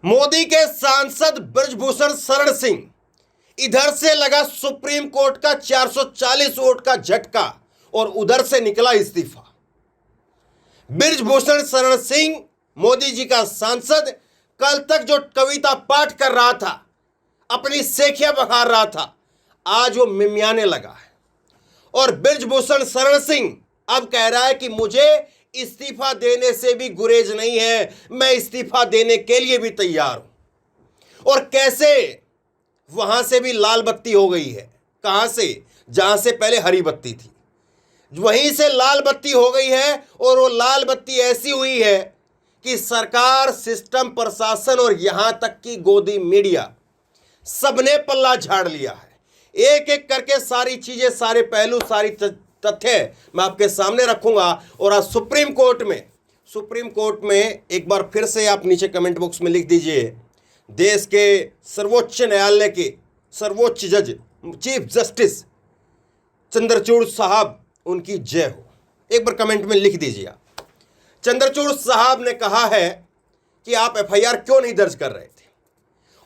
मोदी के सांसद बृजभूषण शरण सिंह, इधर से लगा सुप्रीम कोर्ट का 440 वोट का झटका और उधर से निकला इस्तीफा। बृजभूषण शरण सिंह, मोदी जी का सांसद, कल तक जो कविता पाठ कर रहा था, अपनी सेखियां बखार रहा था, आज वो मिमियाने लगा है। और बृजभूषण शरण सिंह अब कह रहा है कि मुझे इस्तीफा देने से भी गुरेज नहीं है, मैं इस्तीफा देने के लिए भी तैयार हूं। और कैसे वहां से भी लाल बत्ती हो गई है। कहां से? जहां से पहले हरी बत्ती थी, वहीं से लाल बत्ती हो गई है। और वो लाल बत्ती ऐसी हुई है कि सरकार, सिस्टम, प्रशासन और यहां तक की गोदी मीडिया सबने पल्ला झाड़ लिया है। एक एक करके सारी चीजें, सारे पहलू, सारी तथ्य मैं आपके सामने रखूंगा। और आज सुप्रीम कोर्ट में एक बार फिर से आप नीचे कमेंट बॉक्स में लिख दीजिए, देश के सर्वोच्च न्यायालय के सर्वोच्च जज, चीफ जस्टिस चंद्रचूड़ साहब, उनकी जय हो। एक बार कमेंट में लिख दीजिए आप। चंद्रचूड़ साहब ने कहा है कि आप एफआईआर क्यों नहीं दर्ज कर रहे थे,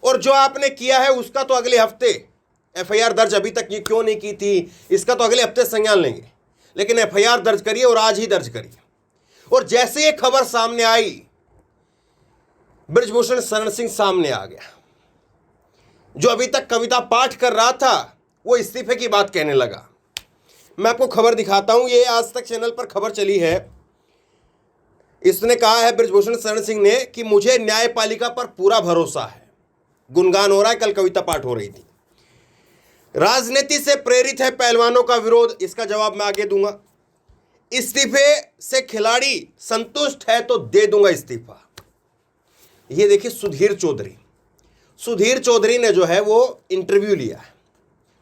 और जो आपने किया है उसका तो अगले हफ्ते, एफआईआर दर्ज अभी तक ये क्यों नहीं की थी, इसका तो अगले हफ्ते संज्ञान लेंगे, लेकिन एफआईआर दर्ज करिए और आज ही दर्ज करिए। और जैसे ये खबर सामने आई, बृजभूषण शरण सिंह सामने आ गया। जो अभी तक कविता पाठ कर रहा था, वो इस्तीफे की बात कहने लगा। मैं आपको खबर दिखाता हूं, ये आज तक चैनल पर खबर चली है। इसने कहा है, बृजभूषण शरण सिंह ने, कि मुझे न्यायपालिका पर पूरा भरोसा है। गुणगान हो रहा है, कल कविता पाठ हो रही थी। राजनीति से प्रेरित है पहलवानों का विरोध, इसका जवाब मैं आगे दूंगा। इस्तीफे से खिलाड़ी संतुष्ट है तो दे दूंगा इस्तीफा। ये देखिए, सुधीर चौधरी ने जो है वो इंटरव्यू लिया है।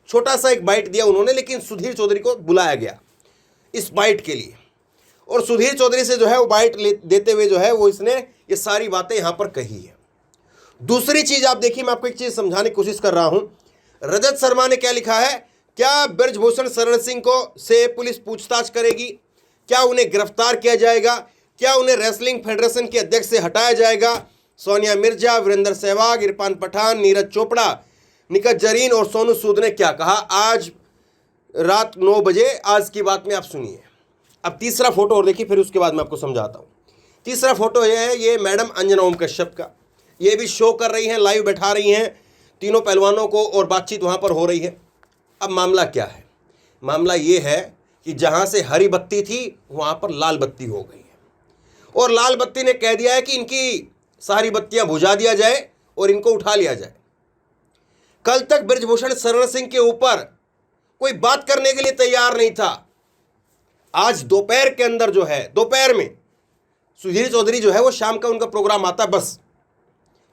छोटा सा एक बाइट दिया उन्होंने, लेकिन सुधीर चौधरी को बुलाया गया इस बाइट के लिए। और सुधीर चौधरी से जो है वो बाइट देते हुए जो है वो इसने ये सारी बातें यहां पर कही है। दूसरी चीज आप देखिए, मैं आपको एक चीज समझाने की कोशिश कर रहा हूं। रजत शर्मा ने क्या लिखा है? क्या बृजभूषण शरण सिंह को से पुलिस पूछताछ करेगी? क्या उन्हें गिरफ्तार किया जाएगा? क्या उन्हें रेसलिंग फेडरेशन के अध्यक्ष से हटाया जाएगा? सोनिया मिर्जा, वीरेंद्र सहवाग, इरफान पठान, नीरज चोपड़ा, निखत जरीन और सोनू सूद ने क्या कहा आज रात 9 बजे? आज की बात में आप सुनिए। अब तीसरा फोटो और देखिए, फिर उसके बाद मैं आपको समझाता हूं। तीसरा फोटो ये है, ये मैडम अंजना ओम कश्यप का। ये भी शो कर रही हैं, लाइव बैठा रही हैं तीनों पहलवानों को, और बातचीत वहां पर हो रही है। अब मामला क्या है? मामला ये है कि जहां से हरी बत्ती थी, वहां पर लाल बत्ती हो गई है। और लाल बत्ती ने कह दिया है कि इनकी सारी बत्तियां बुझा दिया जाए और इनको उठा लिया जाए। कल तक बृजभूषण शरण सिंह के ऊपर कोई बात करने के लिए तैयार नहीं था। आज दोपहर के अंदर जो है, दोपहर में सुधीर चौधरी जो है वो, शाम का उनका प्रोग्राम आता है, बस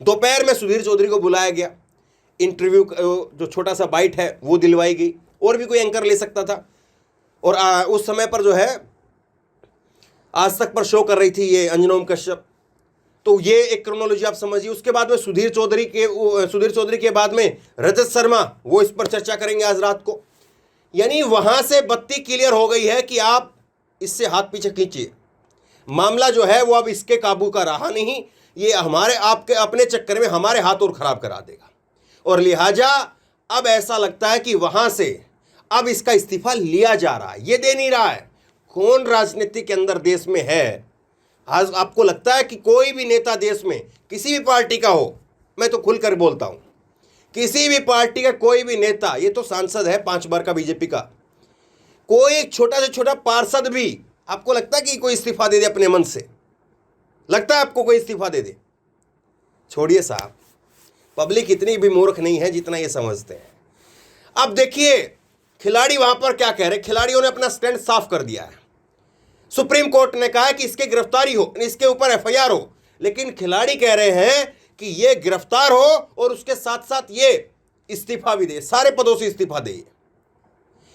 दोपहर में सुधीर चौधरी को बुलाया गया। इंटरव्यू जो छोटा सा बाइट है वो दिलवाई गई, और भी कोई एंकर ले सकता था। और उस समय पर जो है आज तक पर शो कर रही थी ये अंजना ओम कश्यप। तो ये एक क्रोनोलॉजी आप समझिए। उसके बाद में सुधीर चौधरी के बाद में रजत शर्मा, वो इस पर चर्चा करेंगे आज रात को। यानी वहां से बत्ती क्लियर हो गई है कि आप इससे हाथ पीछे खींचिए। मामला जो है वो अब इसके काबू का रहा नहीं। ये हमारे आपके अपने चक्कर में हमारे हाथ और खराब करा देगा। और लिहाजा अब ऐसा लगता है कि वहां से अब इसका इस्तीफा लिया जा रहा है। ये दे नहीं रहा है। कौन राजनीति के अंदर देश में है? आज आपको लगता है कि कोई भी नेता देश में किसी भी पार्टी का हो, मैं तो खुलकर बोलता हूं, किसी भी पार्टी का कोई भी नेता, ये तो सांसद है 5 बार का बीजेपी का, कोई एक छोटा से छोटा पार्षद भी, आपको लगता है कि कोई इस्तीफा दे दे अपने मन से? लगता है आपको कोई इस्तीफा दे दे? छोड़िए साहब, पब्लिक इतनी भी मूर्ख नहीं है जितना ये समझते हैं। अब देखिए खिलाड़ी वहां पर क्या कह रहे हैं। खिलाड़ियों ने अपना स्टैंड साफ कर दिया है। सुप्रीम कोर्ट ने कहा है कि इसके गिरफ्तारी हो, इसके ऊपर एफआईआर हो, लेकिन खिलाड़ी कह रहे हैं कि ये गिरफ्तार हो और उसके साथ साथ ये इस्तीफा भी दे, सारे पदों से इस्तीफा दे।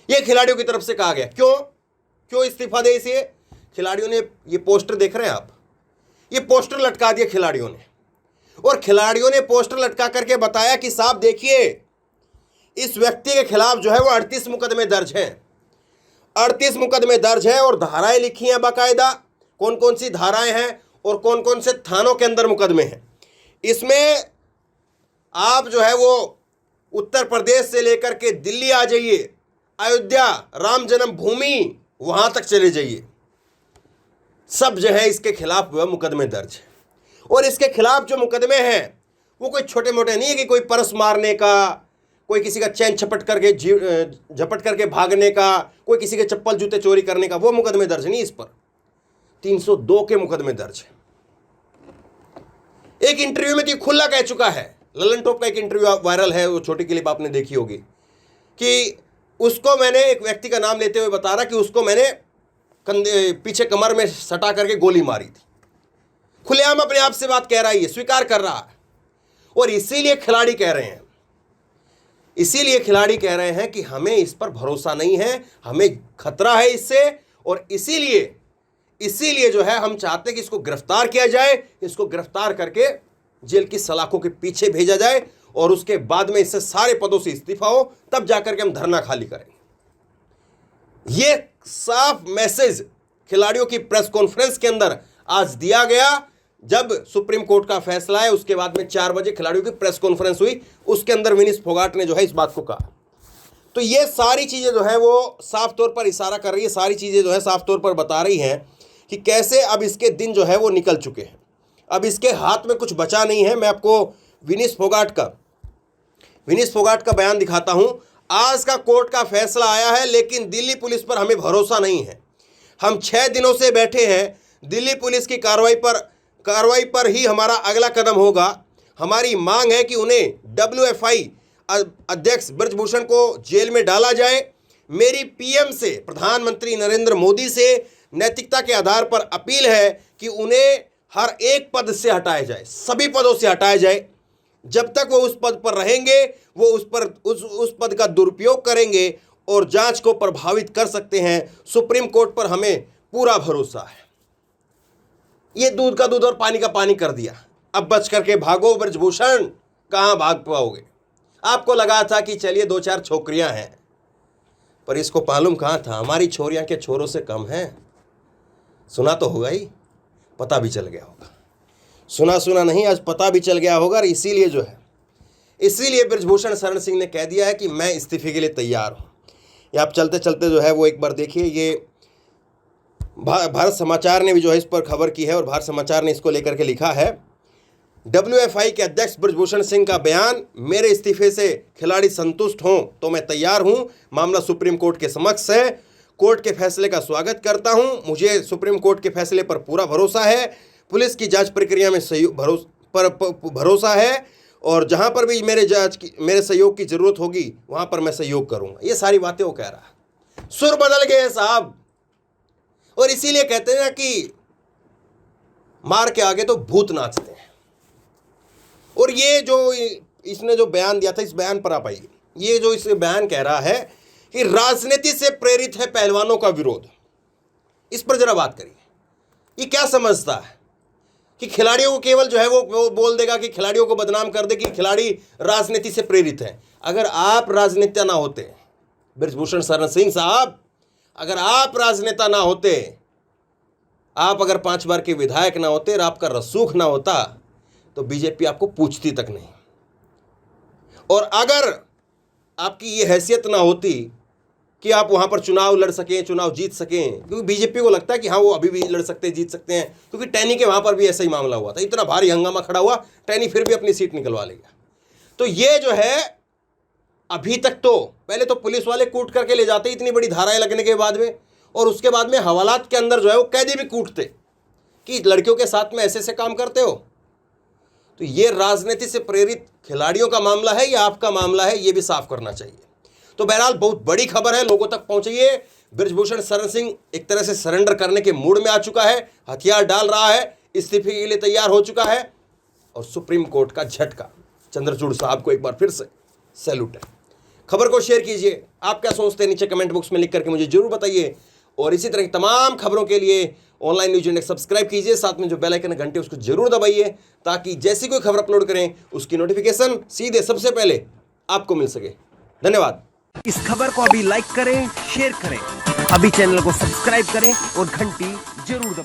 ये खिलाड़ियों की तरफ से कहा गया। क्यों इस्तीफा दे? इसे खिलाड़ियों ने, ये पोस्टर देख रहे हैं आप, ये पोस्टर लटका दिए खिलाड़ियों ने। और खिलाड़ियों ने पोस्टर लटका करके बताया कि साहब देखिए, इस व्यक्ति के खिलाफ जो है वो 38 मुकदमे दर्ज हैं। 38 मुकदमे दर्ज हैं और धाराएं लिखी हैं बाकायदा, कौन कौन सी धाराएं हैं और कौन कौन से थानों के अंदर मुकदमे हैं। इसमें आप जो है वो उत्तर प्रदेश से लेकर के दिल्ली आ जाइए, अयोध्या, राम जन्मभूमि, वहां तक चले जाइए, सब जो है इसके खिलाफ वह मुकदमे दर्ज है। और इसके खिलाफ जो मुकदमे हैं वो कोई छोटे मोटे नहीं है कि कोई परस मारने का, कोई किसी का चैन झपट करके भागने का, कोई किसी के चप्पल जूते चोरी करने का, वो मुकदमे दर्ज नहीं। इस पर 302 के मुकदमे दर्ज है। एक इंटरव्यू में तो खुला कह चुका है, ललन टॉप का एक इंटरव्यू वायरल है, वो छोटी क्लिप आपने देखी होगी, कि उसको मैंने, एक व्यक्ति का नाम लेते हुए बता रहा कि उसको मैंने पीछे कमर में सटा करके गोली मारी थी। खुलेआम अपने आप से बात कह रहा है, ये स्वीकार कर रहा है। और इसीलिए खिलाड़ी कह रहे हैं कि हमें इस पर भरोसा नहीं है, हमें खतरा है इससे, और इसीलिए जो है हम चाहते हैं कि इसको गिरफ्तार किया जाए, इसको गिरफ्तार करके जेल की सलाखों के पीछे भेजा जाए, और उसके बाद में इससे सारे पदों से इस्तीफा हो, तब जाकर के हम धरना खाली करेंगे। ये साफ मैसेज खिलाड़ियों की प्रेस कॉन्फ्रेंस के अंदर आज दिया गया। जब सुप्रीम कोर्ट का फैसला है उसके बाद में 4 बजे खिलाड़ियों की प्रेस कॉन्फ्रेंस हुई, उसके अंदर विनीश फोगाट ने जो है इस बात को कहा। तो ये सारी चीजें जो है वो साफ तौर पर इशारा कर रही है, सारी चीजें जो है साफ तौर पर बता रही हैं कि कैसे अब इसके दिन जो है वो निकल चुके हैं, अब इसके हाथ में कुछ बचा नहीं है। मैं आपको विनीश फोगाट का बयान दिखाता हूं। आज का कोर्ट का फैसला आया है, लेकिन दिल्ली पुलिस पर हमें भरोसा नहीं है। हम 6 दिनों से बैठे हैं, दिल्ली पुलिस की कार्रवाई पर ही हमारा अगला कदम होगा। हमारी मांग है कि उन्हें WFI अध्यक्ष ब्रजभूषण को जेल में डाला जाए। मेरी PM से, प्रधानमंत्री नरेंद्र मोदी से नैतिकता के आधार पर अपील है कि उन्हें हर एक पद से हटाया जाए, सभी पदों से हटाया जाए। जब तक वो उस पद पर रहेंगे वो उस पद का दुरुपयोग करेंगे और जांच को प्रभावित कर सकते हैं। सुप्रीम कोर्ट पर हमें पूरा भरोसा है। ये दूध का दूध और पानी का पानी कर दिया। अब बच करके भागो ब्रजभूषण, कहां भाग पाओगे। आपको लगा था कि चलिए 2-4 छोकरियां हैं, पर इसको मालूम कहां था हमारी छोरियां के छोरों से कम हैं। सुना तो होगा ही, पता भी चल गया होगा। सुना नहीं, आज पता भी चल गया होगा। इसीलिए ब्रजभूषण शरण सिंह ने कह दिया है कि मैं इस्तीफे के लिए तैयार हूं। ये आप चलते चलते जो है वो एक बार देखिए, ये भारत समाचार ने भी जो है इस पर खबर की है, और भारत समाचार ने इसको लेकर के लिखा है, WFI के अध्यक्ष ब्रजभूषण सिंह का बयान, मेरे इस्तीफे से खिलाड़ी संतुष्ट हों तो मैं तैयार हूं। मामला सुप्रीम कोर्ट के समक्ष है, कोर्ट के फैसले का स्वागत करता हूं। मुझे सुप्रीम कोर्ट के फैसले पर पूरा भरोसा है, पुलिस की जांच प्रक्रिया में भरोसा है, और जहां पर भी मेरे सहयोग की जरूरत होगी वहां पर मैं सहयोग करूंगा। ये सारी बातें वो कह रहा है। सुर बदल गए साहब, और इसीलिए कहते हैं ना कि मार के आगे तो भूत नाचते हैं। और ये जो इसने जो बयान दिया था, इस बयान पर आप आइए। ये जो इस बयान कह रहा है कि राजनीति से प्रेरित है पहलवानों का विरोध, इस पर जरा बात करिए। ये क्या समझता है कि खिलाड़ियों को केवल जो है वो बोल देगा कि खिलाड़ियों को बदनाम कर दे कि खिलाड़ी राजनीति से प्रेरित है। अगर आप राजनेता ना होते, ब्रजभूषण शरण सिंह साहब, अगर आप राजनेता ना होते, आप अगर 5 बार के विधायक ना होते और आपका रसूख ना होता, तो बीजेपी आपको पूछती तक नहीं। और अगर आपकी ये हैसियत ना होती कि आप वहां पर चुनाव लड़ सकें, चुनाव जीत सकें, क्योंकि बीजेपी को लगता है कि हाँ वो अभी भी लड़ सकते हैं, जीत सकते हैं, क्योंकि टैनी के वहां पर भी ऐसा ही मामला हुआ था। इतना भारी हंगामा खड़ा हुआ, टैनी फिर भी अपनी सीट निकलवा लेगा। तो ये जो है, अभी तक तो पहले तो पुलिस वाले कूट करके ले जाते इतनी बड़ी धाराएं लगने के बाद में, और उसके बाद में हवालात के अंदर जो है वो कैदी भी कूटते कि लड़कियों के साथ में ऐसे काम करते हो। तो ये राजनीति से प्रेरित खिलाड़ियों का मामला है या आपका मामला है, ये भी साफ करना चाहिए। तो बहरहाल बहुत बड़ी खबर है, लोगों तक पहुंचाइए। ब्रजभूषण शरण सिंह एक तरह से सरेंडर करने के मूड में आ चुका है, हथियार डाल रहा है, इस्तीफे के लिए तैयार हो चुका है, और सुप्रीम कोर्ट का झटका, चंद्रचूड़ साहब को एक बार फिर से सैल्यूट है। खबर को शेयर कीजिए, आप क्या सोचते हैं नीचे कमेंट बॉक्स में लिख करके मुझे जरूर बताइए। और इसी तरह की तमाम खबरों के लिए ऑनलाइन न्यूज इंडेक्स सब्सक्राइब कीजिए, साथ में जो बेल आइकन घंटे उसको जरूर दबाइए, ताकि जैसी कोई खबर अपलोड करें उसकी नोटिफिकेशन सीधे सबसे पहले आपको मिल सके। धन्यवाद। इस खबर को अभी लाइक करें, शेयर करें, अभी चैनल को सब्सक्राइब करें और घंटी जरूर दबाएं।